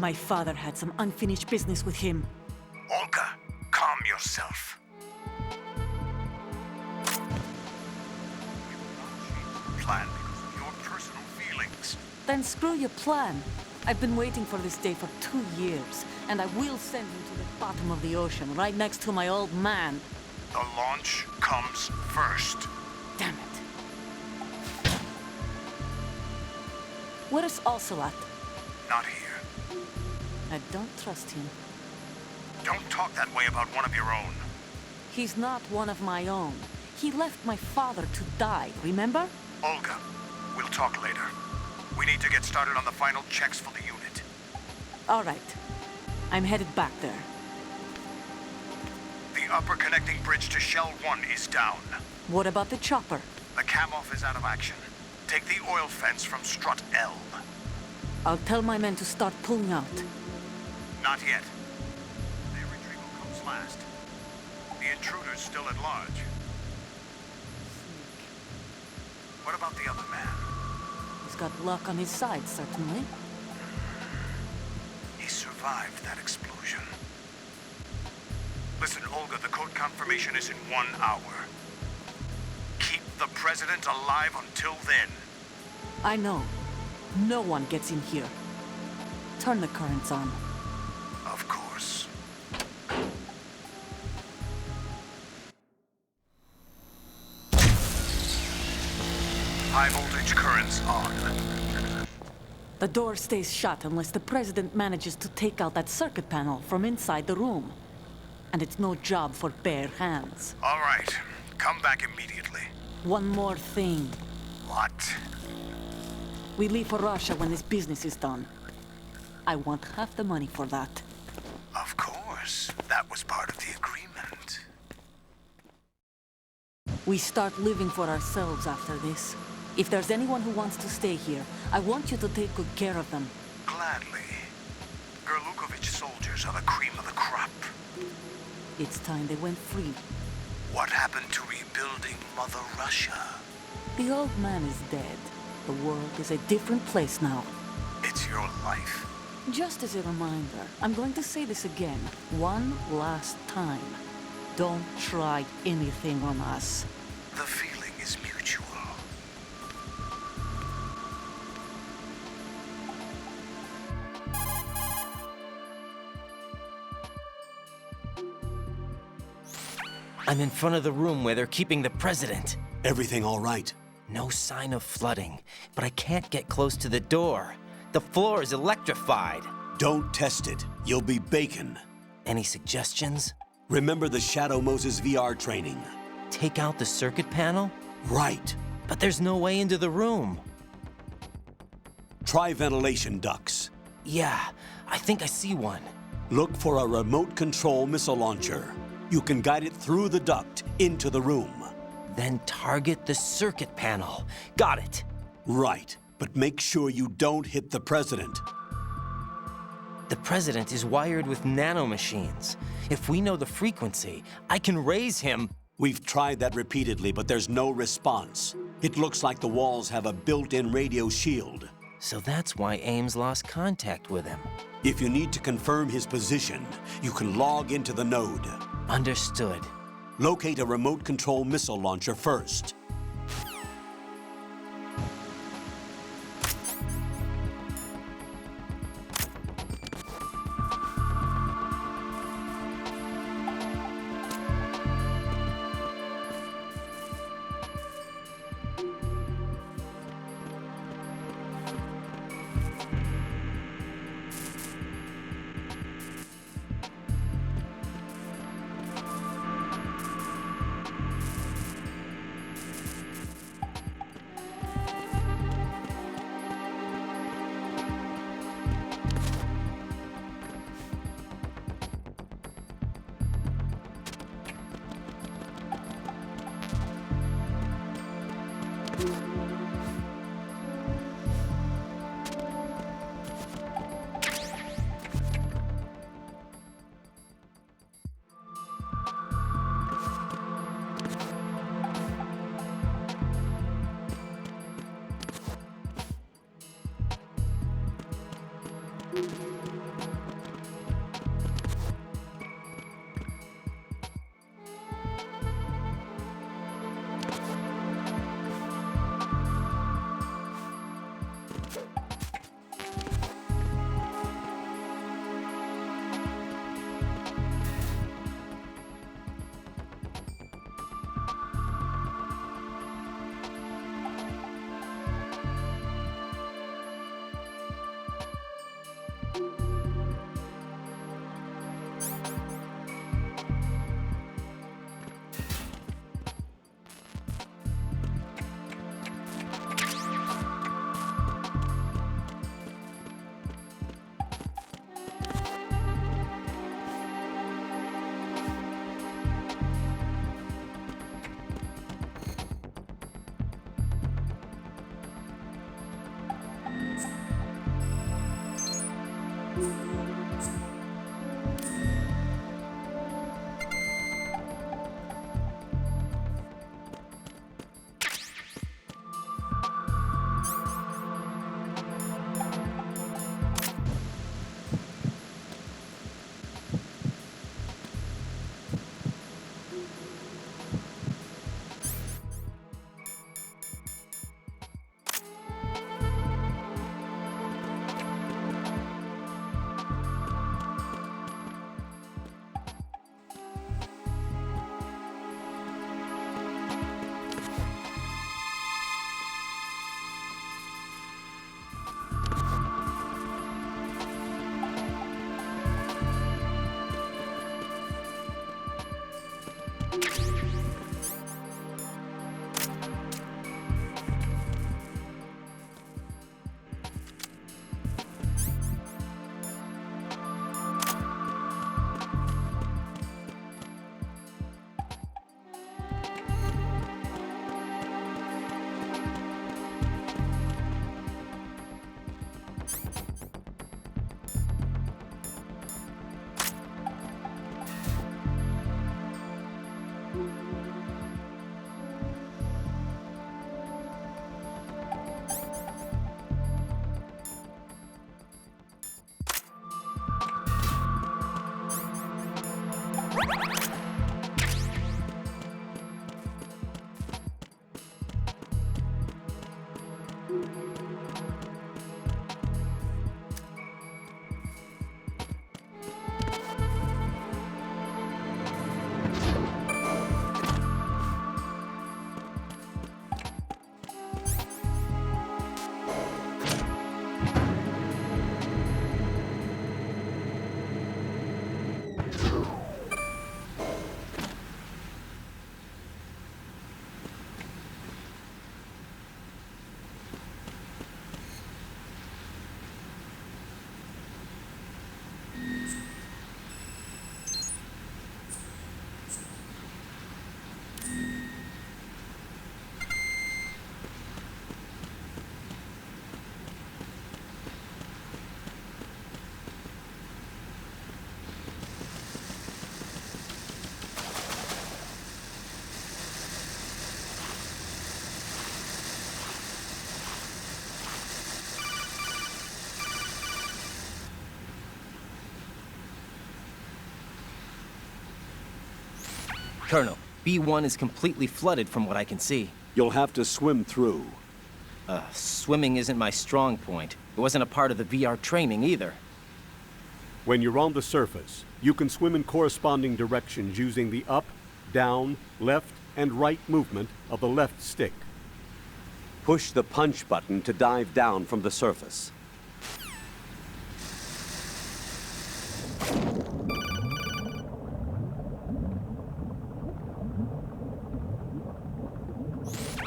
My father had some unfinished business with him. Olga, calm yourself. Plan because of your personal feelings. Then screw your plan. I've been waiting for this day for 2 years, and I will send him to the bottom of the ocean, right next to my old man. The launch comes first. Damn it. Where is Ocelot? Not here. I don't trust him. Don't talk that way about one of your own. He's not one of my own. He left my father to die, remember? Olga, we'll talk later. We need to get started on the final checks for the unit. All right. I'm headed back there. The upper connecting bridge to Shell 1 is down. What about the chopper? The cam-off is out of action. Take the oil fence from strut L. I'll tell my men to start pulling out. Not yet. Their retrieval comes last. The intruder's still at large. What about the other man? He's got luck on his side, certainly. He survived that explosion. Listen, Olga, the code confirmation is in 1 hour. Keep the president alive until then. I know. No one gets in here. Turn the currents on. Of course. High voltage currents on. The door stays shut unless the president manages to take out that circuit panel from inside the room. And it's no job for bare hands. All right. Come back immediately. One more thing. What? We leave for Russia when this business is done. I want half the money for that. Of course. That was part of the agreement. We start living for ourselves after this. If there's anyone who wants to stay here, I want you to take good care of them. Gladly. Gerlukovich soldiers are the cream of the crop. It's time they went free. What happened to rebuilding Mother Russia? The old man is dead. The world is a different place now. It's your life. Just as a reminder, I'm going to say this again, one last time. Don't try anything on us. The feeling is mutual. I'm in front of the room where they're keeping the president. Everything all right? No sign of flooding, but I can't get close to the door. The floor is electrified. Don't test it. You'll be bacon. Any suggestions? Remember the Shadow Moses VR training? Take out the circuit panel? Right. But there's no way into the room. Try ventilation ducts. Yeah, I think I see one. Look for a remote control missile launcher. You can guide it through the duct into the room. Then target the circuit panel. Got it. Right, but make sure you don't hit the president. The president is wired with nanomachines. If we know the frequency, I can raise him. We've tried that repeatedly, but there's no response. It looks like the walls have a built-in radio shield. So that's why Ames lost contact with him. If you need to confirm his position, you can log into the node. Understood. Locate a remote control missile launcher first. Colonel, B1 is completely flooded from what I can see. You'll have to swim through. Swimming isn't my strong point. It wasn't a part of the VR training either. When you're on the surface, you can swim in corresponding directions using the up, down, left, and right movement of the left stick. Push the punch button to dive down from the surface.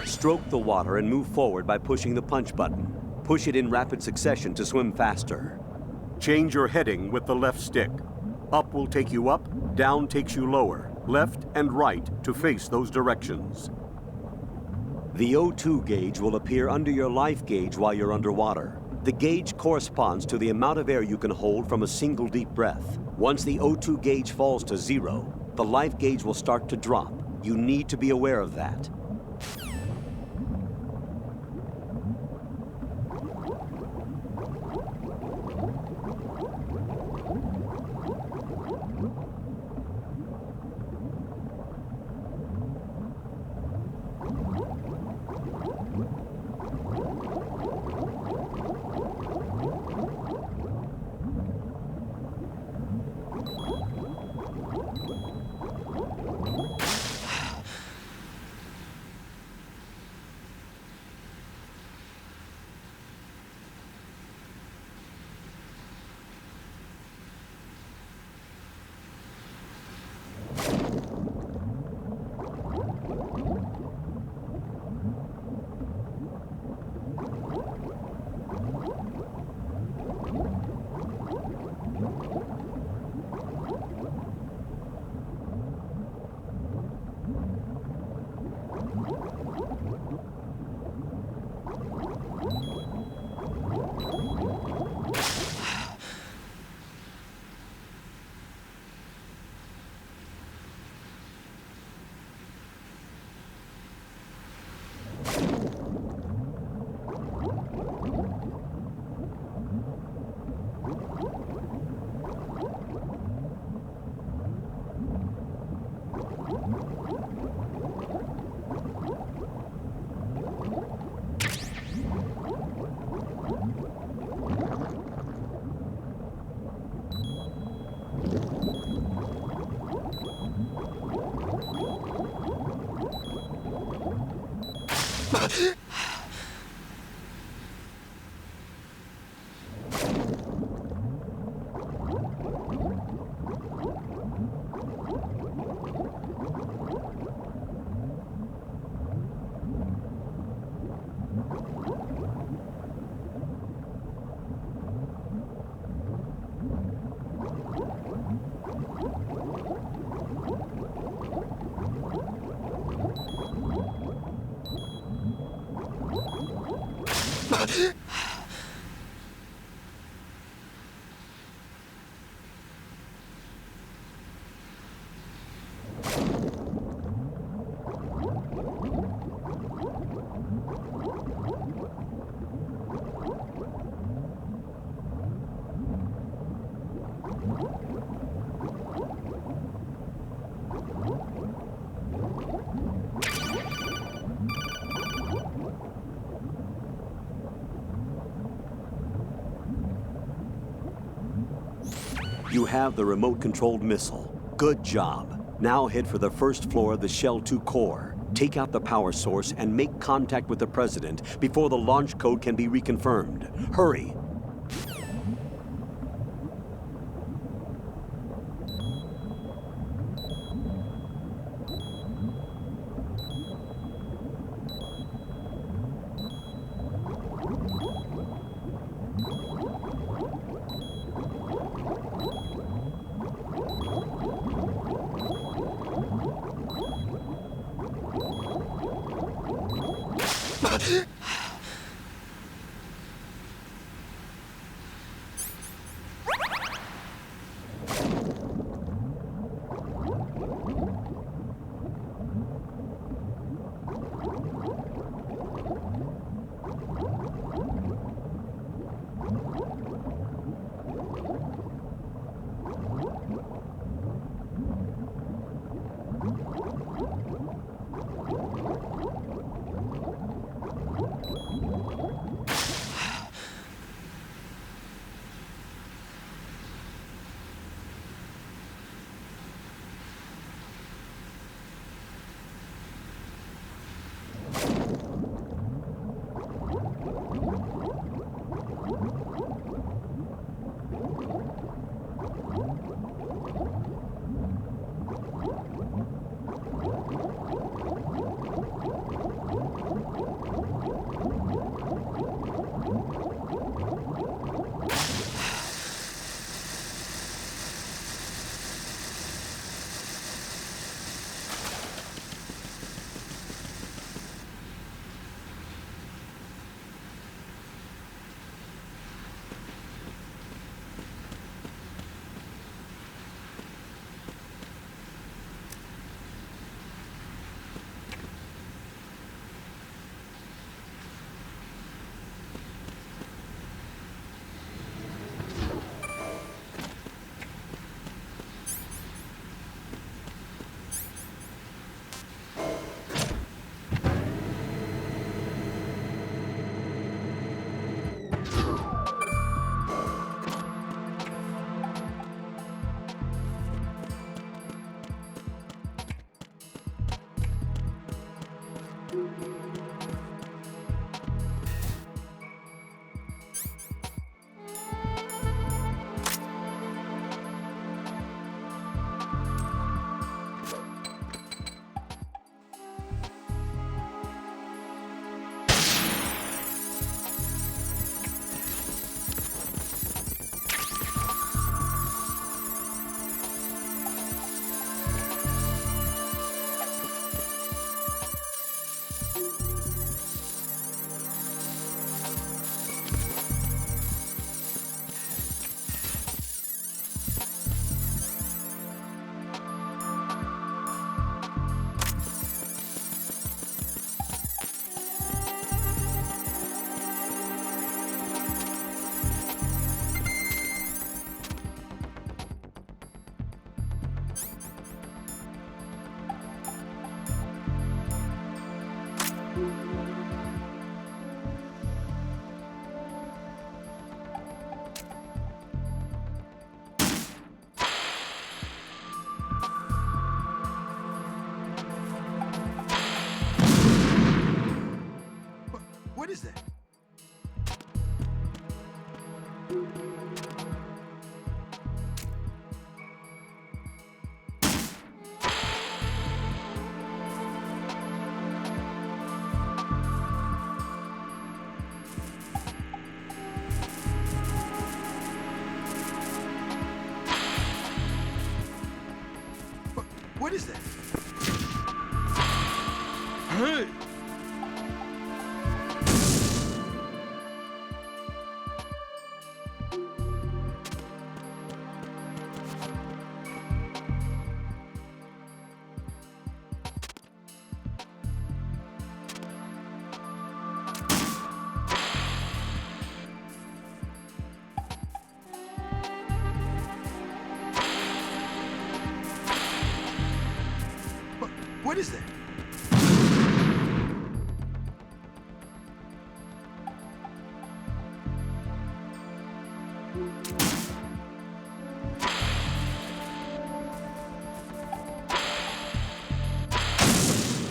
Stroke the water and move forward by pushing the punch button. Push it in rapid succession to swim faster. Change your heading with the left stick. Up will take you up, down takes you lower, left and right to face those directions. The O2 gauge will appear under your life gauge while you're underwater. The gauge corresponds to the amount of air you can hold from a single deep breath. Once the O2 gauge falls to 0, the life gauge will start to drop. You need to be aware of that. You have the remote-controlled missile. Good job. Now head for the first floor of the Shell 2 core. Take out the power source and make contact with the President before the launch code can be reconfirmed. Hurry! What is that? What is that? Hey! What is that?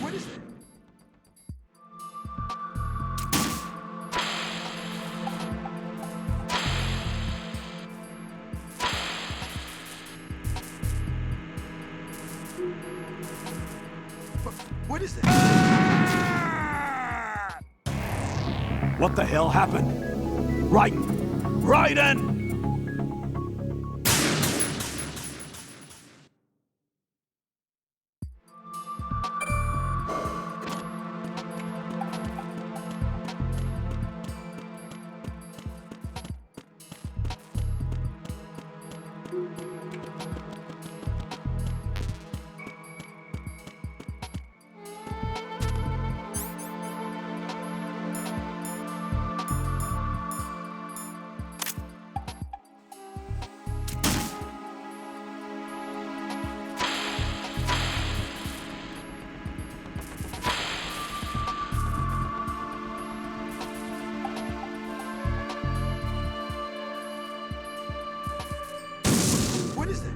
What is that? What is that? What the hell happened? Raiden! What is that?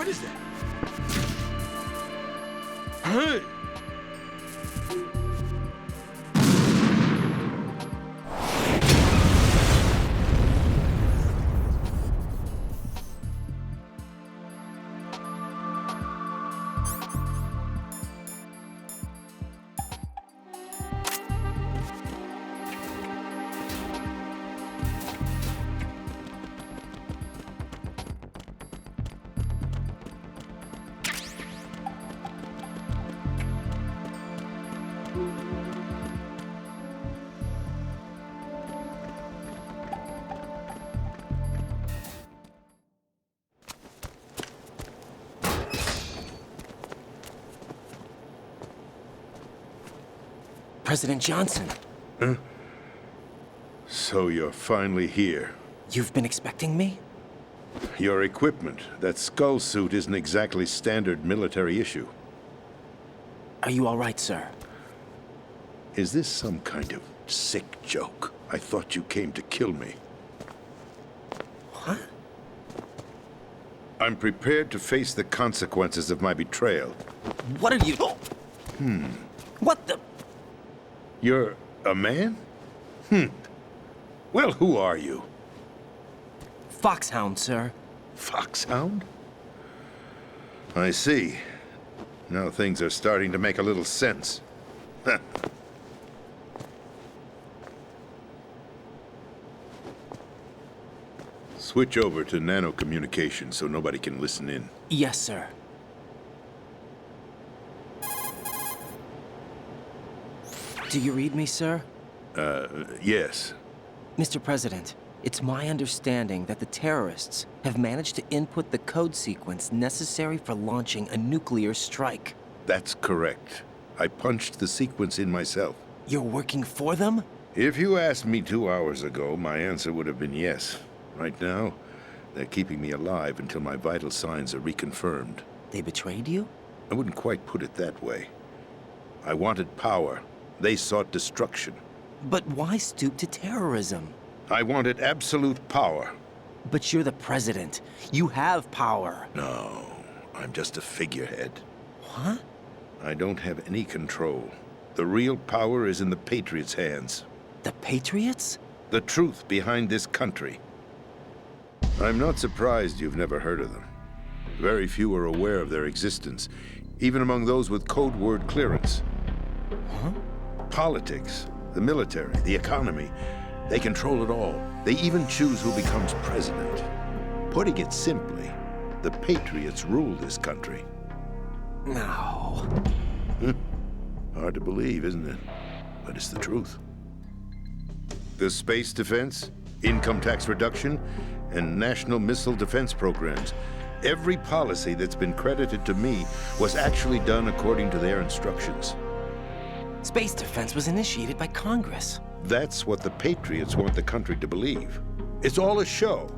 What is that? Hey! President Johnson, So you're finally here. you've been expecting me? Your equipment, that skull suit isn't exactly standard military issue. Are you all right, sir? Is this some kind of sick joke? I thought you came to kill me. What? I'm prepared to face the consequences of my betrayal. What are you... What the... You're a man? Well, who are you? Foxhound, sir. Foxhound? I see. Now things are starting to make a little sense. Switch over to nano communication so nobody can listen in. Yes, sir. Do you read me, sir? Yes. Mr. President, it's my understanding that the terrorists have managed to input the code sequence necessary for launching a nuclear strike. That's correct. I punched the sequence in myself. You're working for them? If you asked me 2 hours ago, my answer would have been yes. Right now, they're keeping me alive until my vital signs are reconfirmed. They betrayed you? I wouldn't quite put it that way. I wanted power. They sought destruction. But why stoop to terrorism? I wanted absolute power. But you're the president. You have power. No, I'm just a figurehead. What? I don't have any control. The real power is in the Patriots' hands. The Patriots? The truth behind this country. I'm not surprised you've never heard of them. Very few are aware of their existence, even among those with code word clearance. Huh? Politics, the military, the economy, they control it all. They even choose who becomes president. Putting it simply, the Patriots rule this country. No. Hard to believe, isn't it? But it's the truth. The space defense, income tax reduction, and national missile defense programs. Every policy that's been credited to me was actually done according to their instructions. Space defense was initiated by Congress. That's what the Patriots want the country to believe. It's all a show.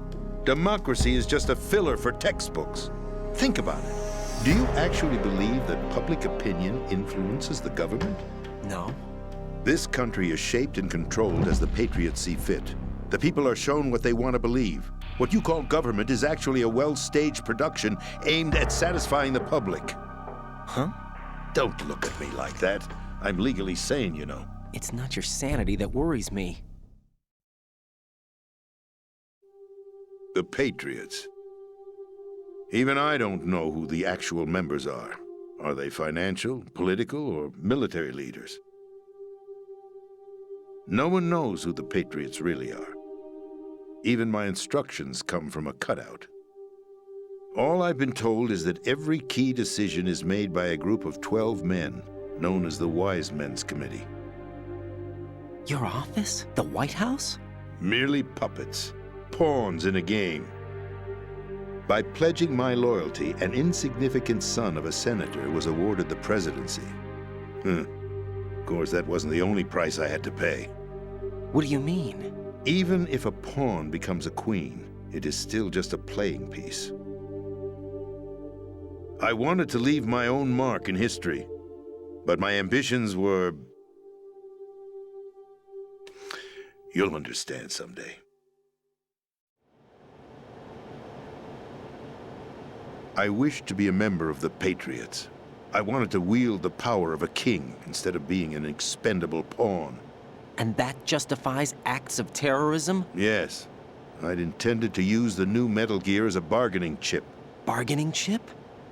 Democracy is just a filler for textbooks. Think about it. Do you actually believe that public opinion influences the government? No. This country is shaped and controlled as the Patriots see fit. The people are shown what they want to believe. What you call government is actually a well-staged production aimed at satisfying the public. Huh? Don't look at me like that. I'm legally sane, you know. It's not your sanity that worries me. The Patriots. Even I don't know who the actual members are. Are they financial, political, or military leaders? No one knows who the Patriots really are. Even my instructions come from a cutout. All I've been told is that every key decision is made by a group of 12 men, known as the Wise Men's Committee. Your office? The White House? Merely puppets, pawns in a game. By pledging my loyalty, an insignificant son of a senator was awarded the presidency. Of course, that wasn't the only price I had to pay. What do you mean? Even if a pawn becomes a queen, it is still just a playing piece. I wanted to leave my own mark in history, but my ambitions were... You'll understand someday. I wished to be a member of the Patriots. I wanted to wield the power of a king instead of being an expendable pawn. And that justifies acts of terrorism? Yes. I'd intended to use the new Metal Gear as a bargaining chip. Bargaining chip?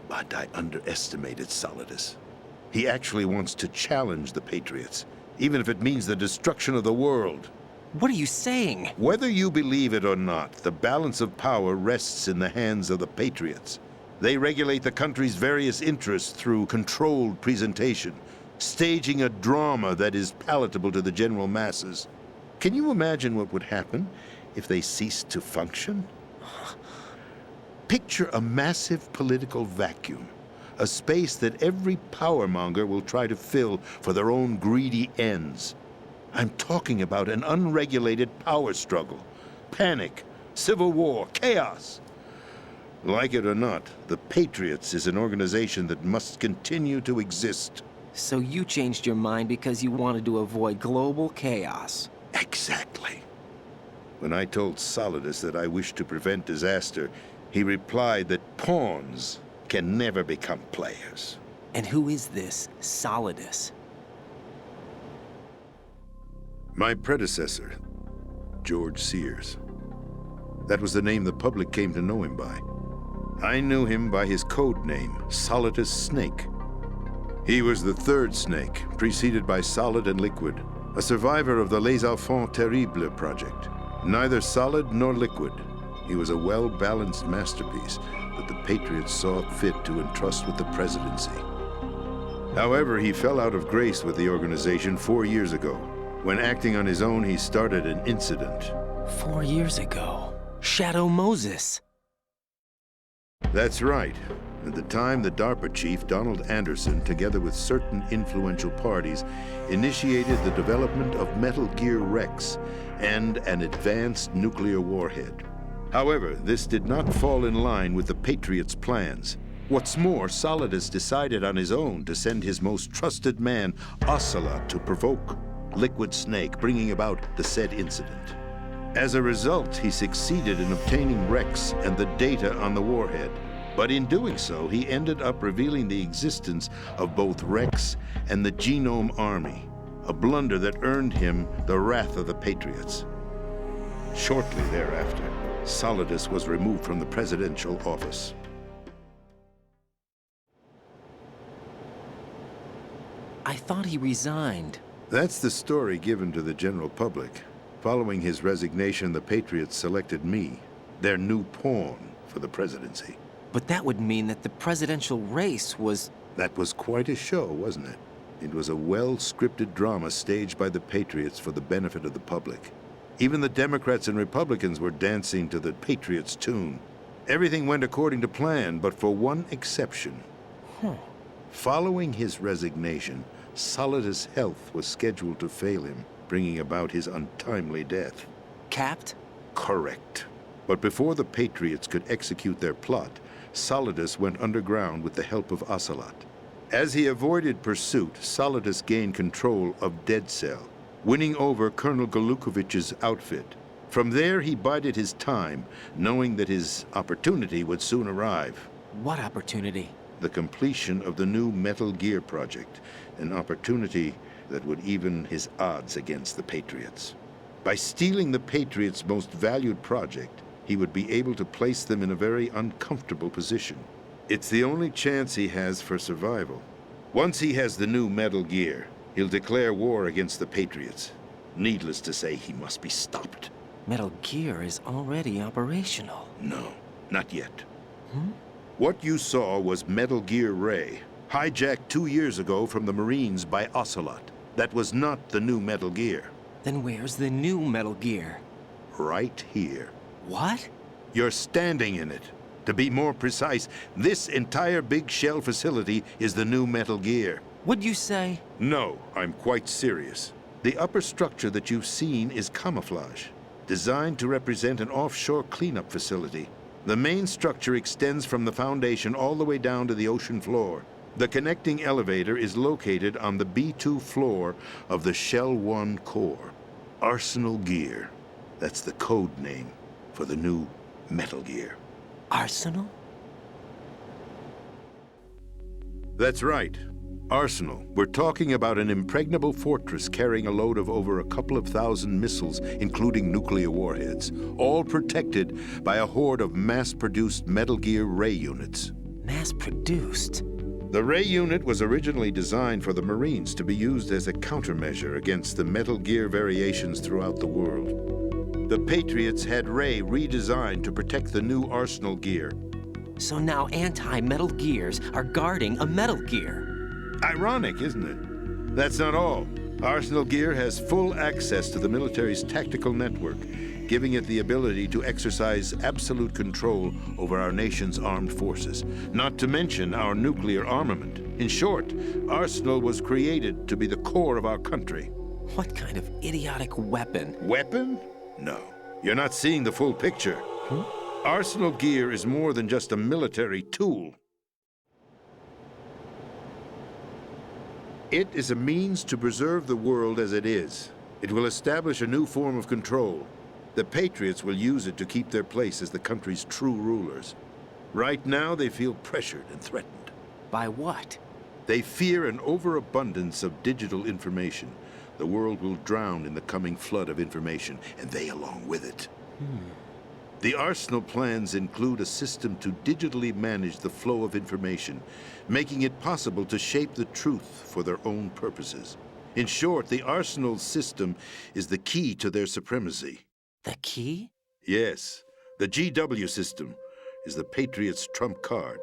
But I underestimated Solidus. He actually wants to challenge the Patriots, even if it means the destruction of the world. What are you saying? Whether you believe it or not, the balance of power rests in the hands of the Patriots. They regulate the country's various interests through controlled presentation, staging a drama that is palatable to the general masses. Can you imagine what would happen if they ceased to function? Picture a massive political vacuum, a space that every powermonger will try to fill for their own greedy ends. I'm talking about an unregulated power struggle, panic, civil war, chaos. Like it or not, the Patriots is an organization that must continue to exist. So you changed your mind because you wanted to avoid global chaos. Exactly. When I told Solidus that I wished to prevent disaster, he replied that pawns can never become players. And who is this Solidus? My predecessor, George Sears. That was the name the public came to know him by. I knew him by his code name, Solidus Snake. He was the third snake, preceded by Solid and Liquid, a survivor of the Les Enfants Terribles project. Neither solid nor liquid, he was a well-balanced masterpiece that the Patriots saw fit to entrust with the presidency. However, he fell out of grace with the organization 4 years ago. When acting on his own, he started an incident. 4 years ago. Shadow Moses. That's right. At the time, the DARPA chief, Donald Anderson, together with certain influential parties, initiated the development of Metal Gear Rex and an advanced nuclear warhead. However, this did not fall in line with the Patriots' plans. What's more, Solidus decided on his own to send his most trusted man, Ocelot, to provoke Liquid Snake, bringing about the said incident. As a result, he succeeded in obtaining Rex and the data on the warhead. But in doing so, he ended up revealing the existence of both Rex and the Genome Army, a blunder that earned him the wrath of the Patriots. Shortly thereafter, Solidus was removed from the presidential office. I thought he resigned. That's the story given to the general public. Following his resignation, the Patriots selected me, their new pawn, for the presidency. But that would mean that the presidential race was... That was quite a show, wasn't it? It was a well-scripted drama staged by the Patriots for the benefit of the public. Even the Democrats and Republicans were dancing to the Patriots' tune. Everything went according to plan, but for one exception. Following his resignation, Solidus' health was scheduled to fail him, bringing about his untimely death. Capped? Correct. But before the Patriots could execute their plot, Solidus went underground with the help of Ocelot. As he avoided pursuit, Solidus gained control of Dead Cell, winning over Colonel Galukovich's outfit. From there, he bided his time, knowing that his opportunity would soon arrive. What opportunity? The completion of the new Metal Gear project, an opportunity that would even his odds against the Patriots. By stealing the Patriots' most valued project, he would be able to place them in a very uncomfortable position. It's the only chance he has for survival. Once he has the new Metal Gear, he'll declare war against the Patriots. Needless to say, he must be stopped. Metal Gear is already operational. No, not yet. What you saw was Metal Gear Ray, hijacked 2 years ago from the Marines by Ocelot. That was not the new Metal Gear. Then where's the new Metal Gear? Right here. What? You're standing in it. To be more precise, this entire big shell facility is the new Metal Gear. What'd you say? No, I'm quite serious. The upper structure that you've seen is camouflage, designed to represent an offshore cleanup facility. The main structure extends from the foundation all the way down to the ocean floor. The connecting elevator is located on the B2 floor of the Shell 1 core. Arsenal Gear. That's the code name for the new Metal Gear. Arsenal? That's right. Arsenal. We're talking about an impregnable fortress carrying a load of over a couple of thousand missiles, including nuclear warheads, all protected by a horde of mass-produced Metal Gear ray units. Mass-produced? The ray unit was originally designed for the Marines to be used as a countermeasure against the Metal Gear variations throughout the world. The Patriots had Ray redesigned to protect the new Arsenal gear. So now anti-Metal Gears are guarding a Metal Gear. Ironic, isn't it? That's not all. Arsenal Gear has full access to the military's tactical network, giving it the ability to exercise absolute control over our nation's armed forces, not to mention our nuclear armament. In short, Arsenal was created to be the core of our country. What kind of idiotic weapon? Weapon? No. You're not seeing the full picture. Arsenal Gear is more than just a military tool. It is a means to preserve the world as it is. It will establish a new form of control. The Patriots will use it to keep their place as the country's true rulers. Right now, they feel pressured and threatened. By what? They fear an overabundance of digital information. The world will drown in the coming flood of information, and they along with it. The Arsenal plans include a system to digitally manage the flow of information, making it possible to shape the truth for their own purposes. In short, the Arsenal system is the key to their supremacy. The key? Yes, the GW system is the Patriots' trump card.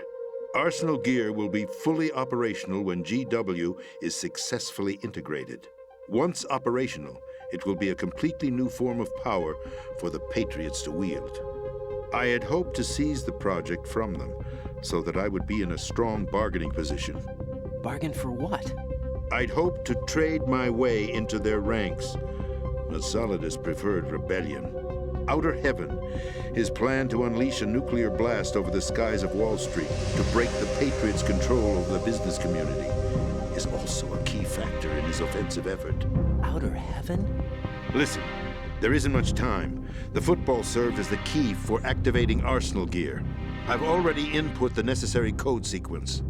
Arsenal Gear will be fully operational when GW is successfully integrated. Once operational, it will be a completely new form of power for the Patriots to wield. I had hoped to seize the project from them so that I would be in a strong bargaining position. Bargain for what? I'd hoped to trade my way into their ranks, but Solidus preferred rebellion. Outer Heaven, his plan to unleash a nuclear blast over the skies of Wall Street to break the Patriots' control over the business community, is also a key factor in his offensive effort. Outer Heaven? Listen, there isn't much time. The football served as the key for activating Arsenal Gear. I've already input the necessary code sequence.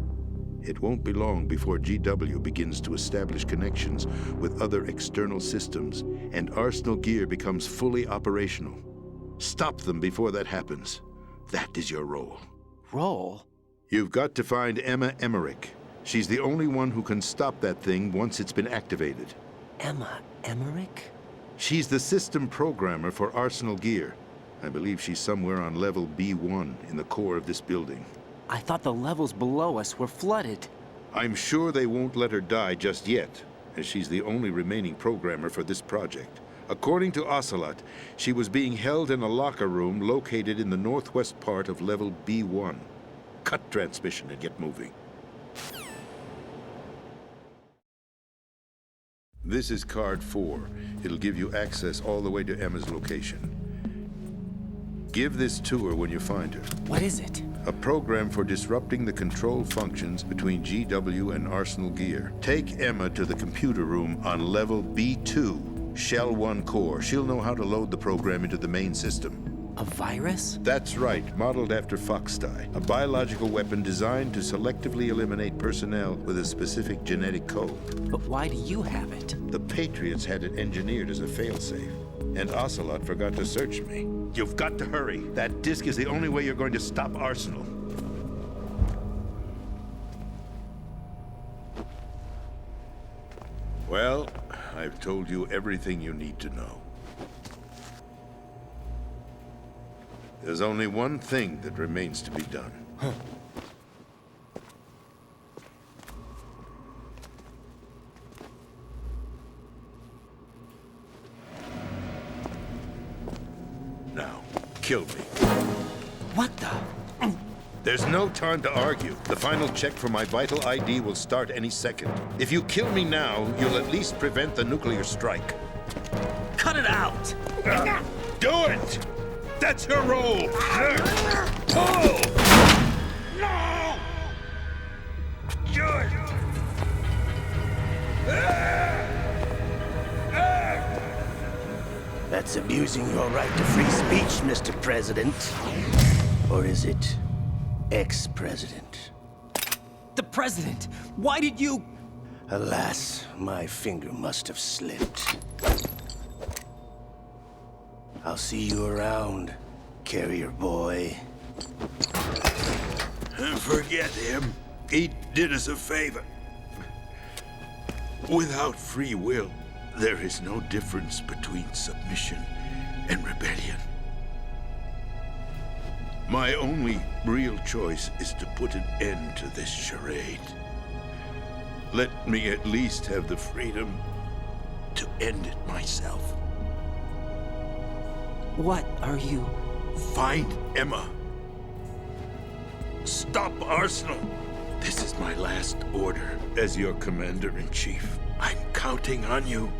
It won't be long before GW begins to establish connections with other external systems, and Arsenal Gear becomes fully operational. Stop them before that happens. That is your role. Role? You've got to find Emma Emmerich. She's the only one who can stop that thing once it's been activated. Emma Emmerich? She's the system programmer for Arsenal Gear. I believe she's somewhere on level B1 in the core of this building. I thought the levels below us were flooded. I'm sure they won't let her die just yet, as she's the only remaining programmer for this project. According to Ocelot, she was being held in a locker room located in the northwest part of level B1. Cut transmission and get moving. This is card 4. It'll give you access all the way to Emma's location. Give this to her when you find her. What is it? A program for disrupting the control functions between GW and Arsenal Gear. Take Emma to the computer room on level B2, Shell 1 core. She'll know how to load the program into the main system. A virus? That's right, modeled after Foxdie, a biological weapon designed to selectively eliminate personnel with a specific genetic code. But why do you have it? The Patriots had it engineered as a failsafe, and Ocelot forgot to search me. You've got to hurry. That disk is the only way you're going to stop Arsenal. Well, I've told you everything you need to know. There's only one thing that remains to be done. Now, kill me. What the? There's no time to argue. The final check for my vital ID will start any second. If you kill me now, you'll at least prevent the nuclear strike. Cut it out! Do it! That's your role! Pull! No! Good! That's abusing your right to free speech, Mr. President. Or is it ex-president? The President! Why did you... Alas, my finger must have slipped. I'll see you around, carrier boy. Forget him. He did us a favor. Without free will, there is no difference between submission and rebellion. My only real choice is to put an end to this charade. Let me at least have the freedom to end it myself. What are you... Find Emma. Stop Arsenal. This is my last order as your commander-in-chief. I'm counting on you.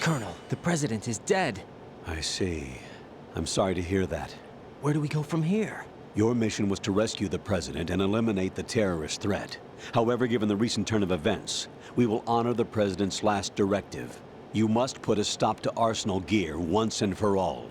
Colonel, the President is dead. I see. I'm sorry to hear that. Where do we go from here? Your mission was to rescue the President and eliminate the terrorist threat. However, given the recent turn of events, we will honor the President's last directive. You must put a stop to Arsenal gear once and for all.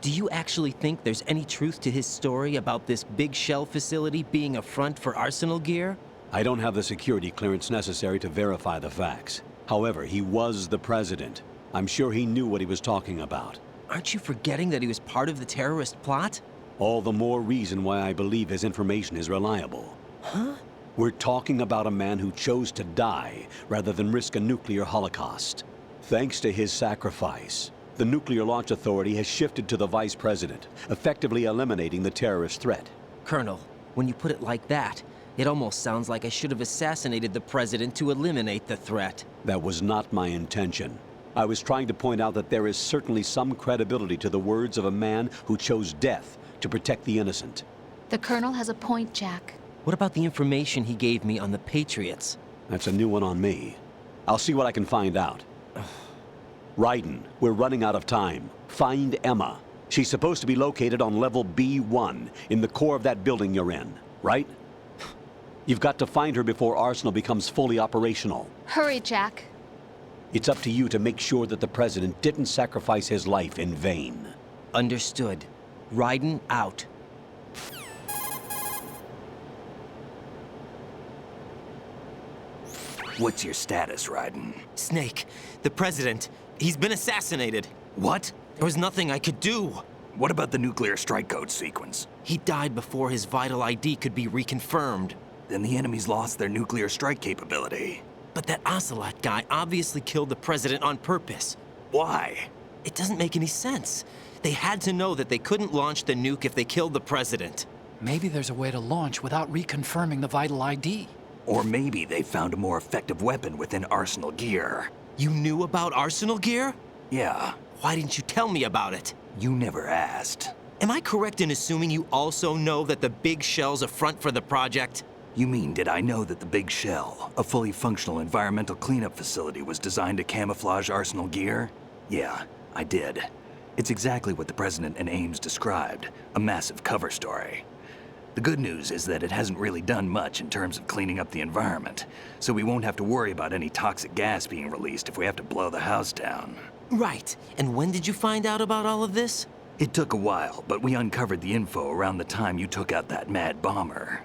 Do you actually think there's any truth to his story about this big shell facility being a front for Arsenal gear? I don't have the security clearance necessary to verify the facts. However, he was the President. I'm sure he knew what he was talking about. Aren't you forgetting that he was part of the terrorist plot? All the more reason why I believe his information is reliable. Huh? We're talking about a man who chose to die rather than risk a nuclear holocaust. Thanks to his sacrifice, the Nuclear Launch Authority has shifted to the Vice President, effectively eliminating the terrorist threat. Colonel, when you put it like that, it almost sounds like I should have assassinated the President to eliminate the threat. That was not my intention. I was trying to point out that there is certainly some credibility to the words of a man who chose death to protect the innocent. The Colonel has a point, Jack. What about the information he gave me on the Patriots? That's a new one on me. I'll see what I can find out. Raiden, we're running out of time. Find Emma. She's supposed to be located on level B1, in the core of that building you're in, right? You've got to find her before Arsenal becomes fully operational. Hurry, Jack. It's up to you to make sure that the President didn't sacrifice his life in vain. Understood. Raiden out. What's your status, Raiden? Snake, the President, he's been assassinated. What? There was nothing I could do. What about the nuclear strike code sequence? He died before his vital ID could be reconfirmed. Then the enemy's lost their nuclear strike capability. But that Ocelot guy obviously killed the President on purpose. Why? It doesn't make any sense. They had to know that they couldn't launch the nuke if they killed the President. Maybe there's a way to launch without reconfirming the vital ID. Or maybe they found a more effective weapon within Arsenal gear. You knew about Arsenal gear? Yeah, Why didn't you tell me about it? you never asked. Am I correct in assuming you also know that the big shell's a front for the project? You mean, did I know that the Big Shell, a fully functional environmental cleanup facility, was designed to camouflage Arsenal gear? Yeah, I did. It's exactly what the President and Ames described, a massive cover story. The good news is that it hasn't really done much in terms of cleaning up the environment, so we won't have to worry about any toxic gas being released if we have to blow the house down. Right. And when did you find out about all of this? It took a while, but we uncovered the info around the time you took out that mad bomber.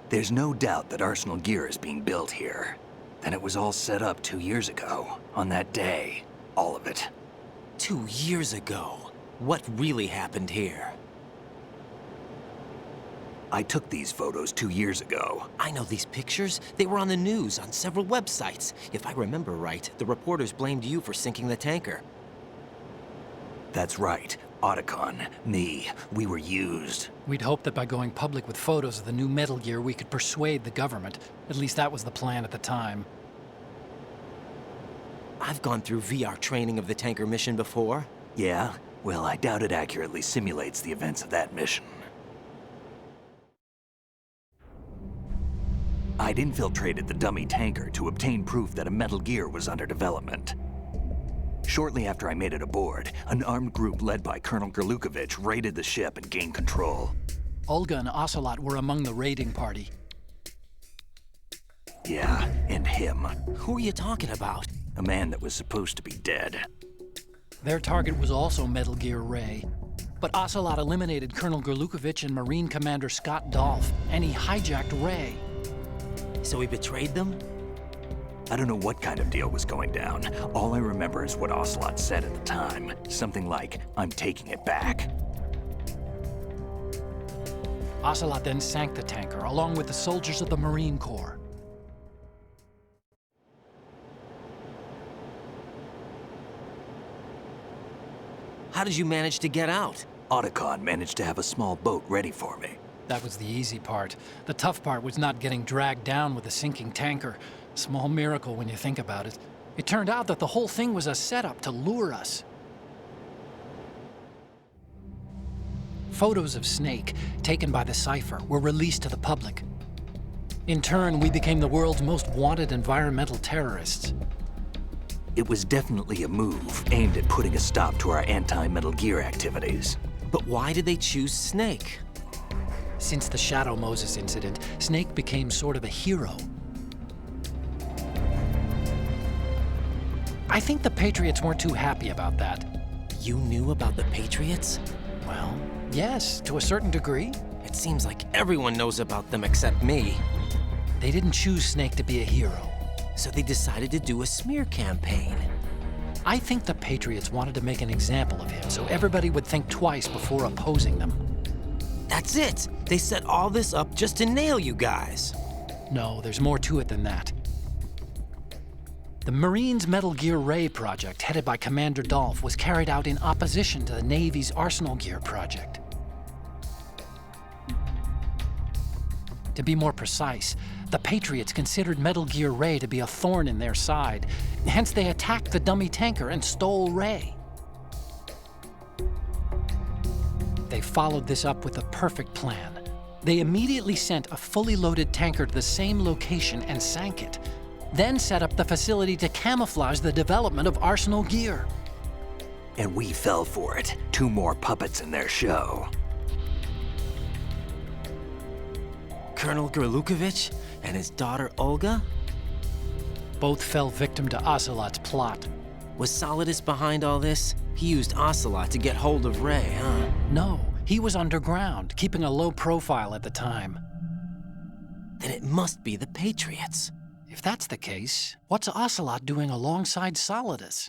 There's no doubt that Arsenal gear is being built here. Then it was all set up 2 years ago, on that day. All of it. 2 years ago? What really happened here? I took these photos 2 years ago. I know these pictures. They were on the news, on several websites. If I remember right, the reporters blamed you for sinking the tanker. That's right. Otacon, me, we were used. We'd hoped that by going public with photos of the new Metal Gear, we could persuade the government. At least that was the plan at the time. I've gone through VR training of the tanker mission before. Yeah? Well, I doubt it accurately simulates the events of that mission. I'd infiltrated the dummy tanker to obtain proof that a Metal Gear was under development. Shortly after I made it aboard, an armed group led by Colonel Gerlukovich raided the ship and gained control. Olga and Ocelot were among the raiding party. Yeah, and him. Who are you talking about? A man that was supposed to be dead. Their target was also Metal Gear Ray. But Ocelot eliminated Colonel Gerlukovich and Marine Commander Scott Dolph, and he hijacked Ray. So he betrayed them? I don't know what kind of deal was going down. All I remember is what Ocelot said at the time. Something like, "I'm taking it back." Ocelot then sank the tanker, along with the soldiers of the Marine Corps. How did you manage to get out? Otacon managed to have a small boat ready for me. That was the easy part. The tough part was not getting dragged down with a sinking tanker. A small miracle when you think about it. It turned out that the whole thing was a setup to lure us. Photos of Snake, taken by the Cypher, were released to the public. In turn, we became the world's most wanted environmental terrorists. It was definitely a move aimed at putting a stop to our anti-Metal Gear activities. But why did they choose Snake? Since the Shadow Moses incident, Snake became sort of a hero. I think the Patriots weren't too happy about that. You knew about the Patriots? Well, yes, to a certain degree. It seems like everyone knows about them except me. They didn't choose Snake to be a hero. So they decided to do a smear campaign. I think the Patriots wanted to make an example of him so everybody would think twice before opposing them. That's it! They set all this up just to nail you guys. No, there's more to it than that. The Marines' Metal Gear Ray project, headed by Commander Dolph, was carried out in opposition to the Navy's Arsenal Gear project. To be more precise, the Patriots considered Metal Gear Ray to be a thorn in their side. Hence, they attacked the dummy tanker and stole Ray. They followed this up with a perfect plan. They immediately sent a fully loaded tanker to the same location and sank it, then set up the facility to camouflage the development of Arsenal Gear. And we fell for it. 2 more puppets in their show. Colonel Gerlukovich and his daughter Olga? Both fell victim to Ocelot's plot. Was Solidus behind all this? He used Ocelot to get hold of Ray, huh? No, he was underground, keeping a low profile at the time. Then it must be the Patriots. If that's the case, what's Ocelot doing alongside Solidus?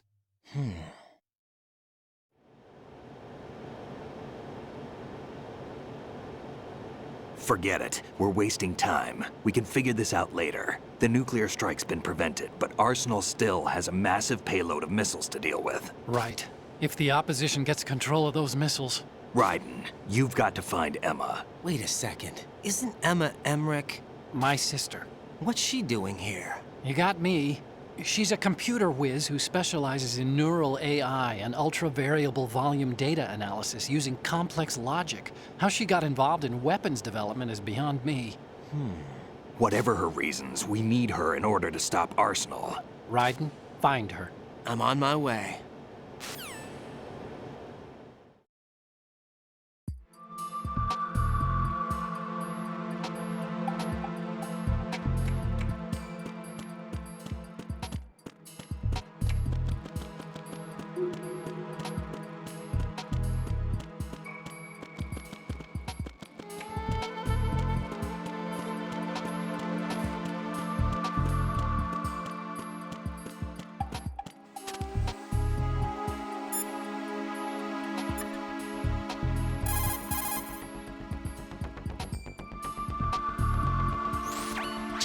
Forget it. We're wasting time. We can figure this out later. The nuclear strike's been prevented, but Arsenal still has a massive payload of missiles to deal with. Right. If the opposition gets control of those missiles. Raiden, you've got to find Emma. Wait a second. Isn't Emma Emmerich? My sister. What's she doing here? You got me. She's a computer whiz who specializes in neural AI and ultra-variable volume data analysis using complex logic. How she got involved in weapons development is beyond me. Whatever her reasons, we need her in order to stop Arsenal. Raiden, find her. I'm on my way.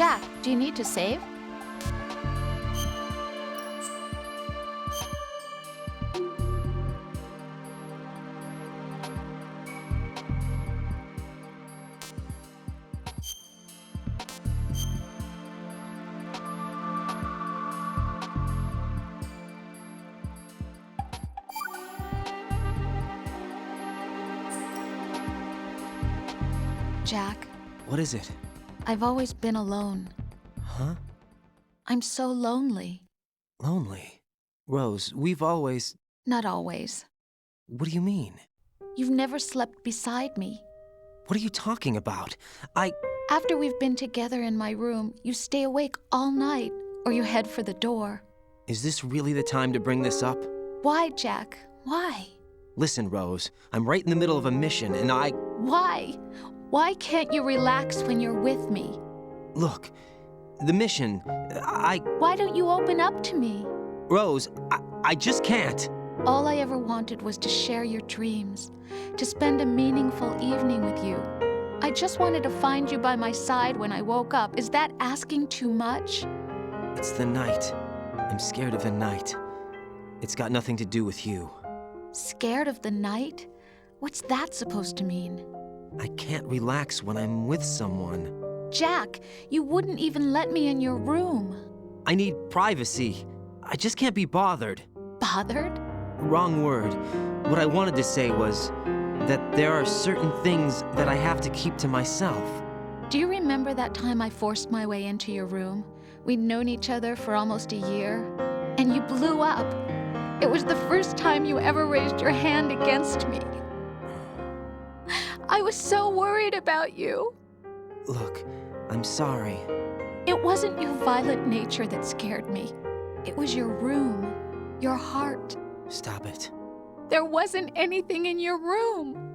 Jack, do you need to save? Jack, What is it? I've always been alone. Huh? I'm so lonely. Lonely? Rose, we've always... Not always. What do you mean? You've never slept beside me. What are you talking about? After we've been together in my room, you stay awake all night, or you head for the door. Is this really the time to bring this up? Why, Jack? Why? Listen, Rose, I'm right in the middle of a mission, and Why? Why can't you relax when you're with me? Look, the mission, Why don't you open up to me? Rose, I just can't. All I ever wanted was to share your dreams, to spend a meaningful evening with you. I just wanted to find you by my side when I woke up. Is that asking too much? It's the night. I'm scared of the night. It's got nothing to do with you. Scared of the night? What's that supposed to mean? I can't relax when I'm with someone. Jack, you wouldn't even let me in your room. I need privacy. I just can't be bothered. Bothered? Wrong word. What I wanted to say was that there are certain things that I have to keep to myself. Do you remember that time I forced my way into your room? We'd known each other for almost a year, and you blew up. It was the first time you ever raised your hand against me. I was so worried about you. Look, I'm sorry. It wasn't your violent nature that scared me. It was your room, your heart. Stop it. There wasn't anything in your room.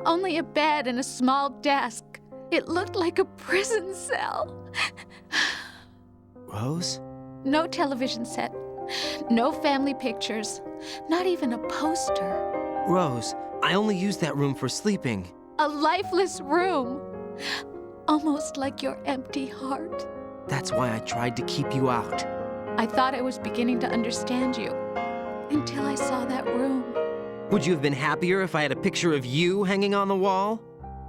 Only a bed and a small desk. It looked like a prison cell. Rose? No television set. No family pictures. Not even a poster. Rose, I only use that room for sleeping. A lifeless room. Almost like your empty heart. That's why I tried to keep you out. I thought I was beginning to understand you. Until I saw that room. Would you have been happier if I had a picture of you hanging on the wall?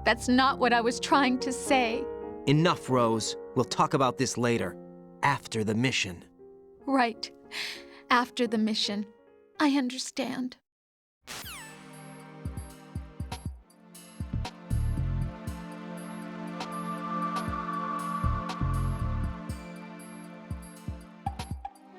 That's not what I was trying to say. Enough, Rose. We'll talk about this later. After the mission. Right. After the mission. I understand.